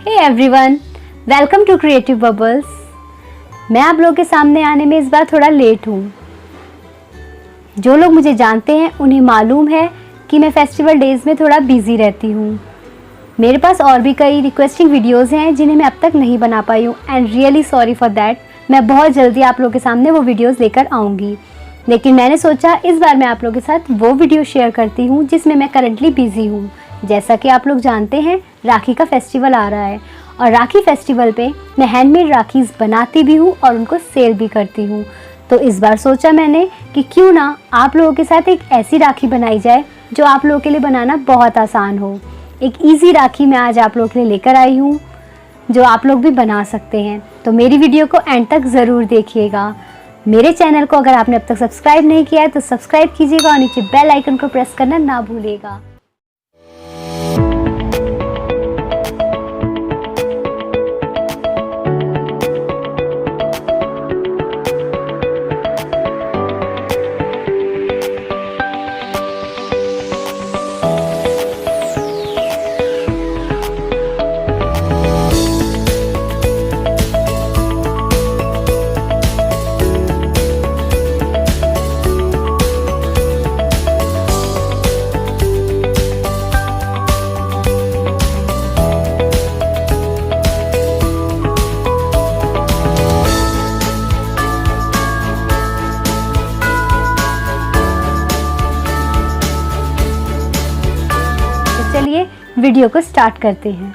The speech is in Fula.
Hey everyone, welcome to creative bubbles. मैं आप लोगों के सामने आने में इस बार थोड़ा लेट हूँ। जो लोग मुझे जानते हैं उन्हें मालूम है कि मैं फेस्टिवल डेज़ में थोड़ा बिजी रहती हूँ। मेरे पास और भी कई रिक्वेस्टिंग वीडियोस हैं जिन्हें मैं अब तक नहीं बना पाई हूँ and really sorry for that. मैं बहुत जल्दी आप लोगों के सामने वो वीडियोस लेकर आऊँगी, लेकिन मैंने सोचा इस बार मैं आप लोगों के साथ वो वीडियो शेयर करती हूँ जिसमें मैं करंटली बिजी हूँ। जैसा कि आप लोग जानते हैं, राखी का फेस्टिवल आ रहा है और राखी फेस्टिवल पे मैं हैंडमेड राखीज़ बनाती भी हूँ और उनको सेल भी करती हूँ। तो इस बार सोचा मैंने कि क्यों ना आप लोगों के साथ एक ऐसी राखी बनाई जाए जो आप लोगों के लिए बनाना बहुत आसान हो। एक इजी राखी मैं आज आप लोगों के लिए लेकर आई हूँ जो आप लोग भी बना सकते हैं। तो मेरी वीडियो को एंड तक ज़रूर देखिएगा। मेरे चैनल को अगर आपने अब तक सब्सक्राइब नहीं किया है तो सब्सक्राइब कीजिएगा और नीचे बेल आइकन को प्रेस करना ना भूलिएगा। चलिए वीडियो को स्टार्ट करते हैं।